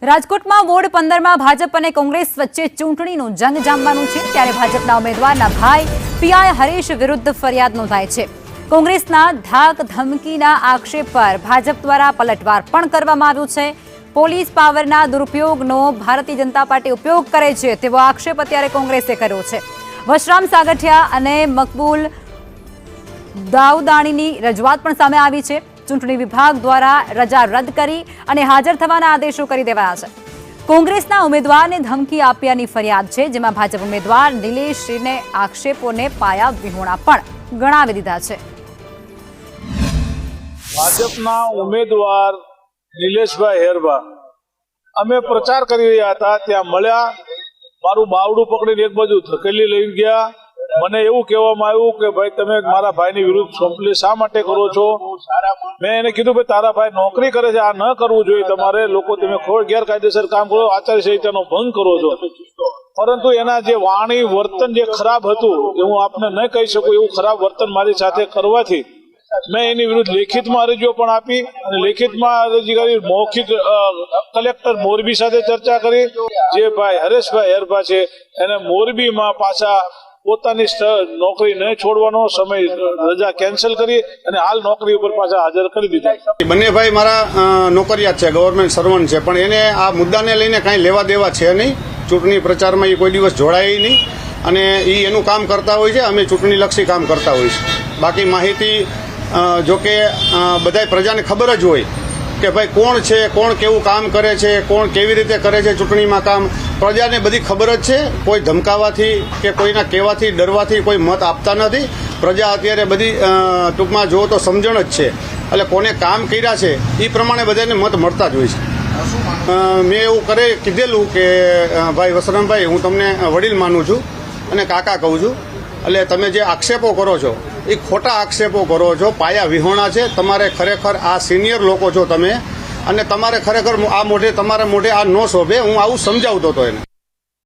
રાજકોટમાં વોર્ડ 15માં ભાજપ અને કોંગ્રેસ વચ્ચે ચૂંટણીનું જંગ જામવાનું છે ત્યારે ભાજપના ઉમેદવારના ભાઈ પીઆઈ હરીશ વિરુદ્ધ ફરિયાદ નોંધાઈ છે। કોંગ્રેસના ધાક ધમકીના આક્ષેપ પર ભાજપ દ્વારા પલટવાર પણ કરવામાં આવ્યો છે। પોલીસ પાવરના દુરુપયોગનો ભારતીય જનતા પાર્ટી ઉપયોગ કરે છે તેવો આક્ષેપ અત્યારે કોંગ્રેસે કર્યો છે। વશરામ સાગઠિયા અને મકબૂલ દાઉદાણીની રજૂઆત પણ સામે આવી છે। ચૂંટણી વિભાગ દ્વારા રજા રદ કરી અને હાજર થવાના આદેશો કરી દેવાયા છે। કોંગ્રેસના ઉમેદવારને ધમકી આપ્યાની ફરિયાદ છે, જેમાં ભાજપ ઉમેદવાર નિલેશને આક્ષેપોને પાયા વિહોણા પણ ગણાવી દીધા છે। ભાજપના ઉમેદવાર નિલેશભાઈ હેરબા અમે પ્રચાર કરી રહ્યા હતા, ત્યાં મળ્યા, મારું બાવડું પકડીને એક બાજુ ધકેલી લઈ ગયા। મને એવું કહેવામાં આવ્યું કે ભાઈ તમે મારા ભાઈની વિરુદ્ધ કમ્પ્લેન શા માટે કરો છો? મેં એને કીધું ભાઈ તારા ભાઈ નોકરી કરે છે, આ ન કરવું જોઈએ તમારે, લોકો તમે ગેરકાયદેસર કામ કરો, આચાર સંહિતાનો ભંગ કરો છો। પરંતુ એના જે વાણી વર્તન જે ખરાબ હતું એ હું આપને ન કહી શકું, એવું ખરાબ વર્તન મારી સાથે કરવાથી મેં એની વિરુદ્ધ લેખિતમાં અરજીઓ પણ આપી અને લેખિતમાં અરજી કરી, મૌખિક કલેક્ટર મોરબી સાથે ચર્ચા કરી। જે ભાઈ હરેશભાઈ હેરબા છે એને મોરબીમાં પાછા પોતાની નોકરી ન છોડવાનો સમય રજા કેન્સલ કરી અને હાલ નોકરી ઉપર પાછા હાજર કરી દીધા। બંને ભાઈ મારા નોકરિયાત છે, ગવર્મેન્ટ સર્વન્ટ છે, પણ એને આ મુદ્દાને લઈને કાંઈ લેવા દેવા છે નહીં। ચૂંટણી પ્રચારમાં એ કોઈ દિવસ જોડાય નહીં અને એ એનું કામ કરતા હોય છે, અમે ચૂંટણીલક્ષી કામ કરતા હોય છે। બાકી માહિતી જોકે બધાય પ્રજાને ખબર જ હોય કે ભાઈ કોણ છે, કોણ કેવું કામ કરે છે, કોણ કેવી રીતે કરે છે ચૂંટણીમાં કામ, પ્રજાને બધી ખબર જ છે। કોઈ ધમકાવાથી કે કોઈના કહેવાથી ડરવાથી કોઈ મત આપતા નથી। પ્રજા અત્યારે બધી ટૂંકમાં જુઓ તો સમજણ જ છે, એટલે કોને કામ કર્યા છે એ પ્રમાણે બધાને મત મળતા જ હોય છે। મેં એવું કીધેલું કે ભાઈ વસરામભાઈ, હું તમને વડીલ માનું છું અને કાકા કહું છું, એટલે તમે જે આક્ષેપો કરો છો એ ખોટા આક્ષેપો કરો છો, પાયા વિહોણા છે। તમારે ખરેખર આ સિનિયર લોકો છો તમે, અને તમારે ખરેખર આ તમારા મોઢે આ ન શોભે। હું આવું સમજાવતો હતો એને।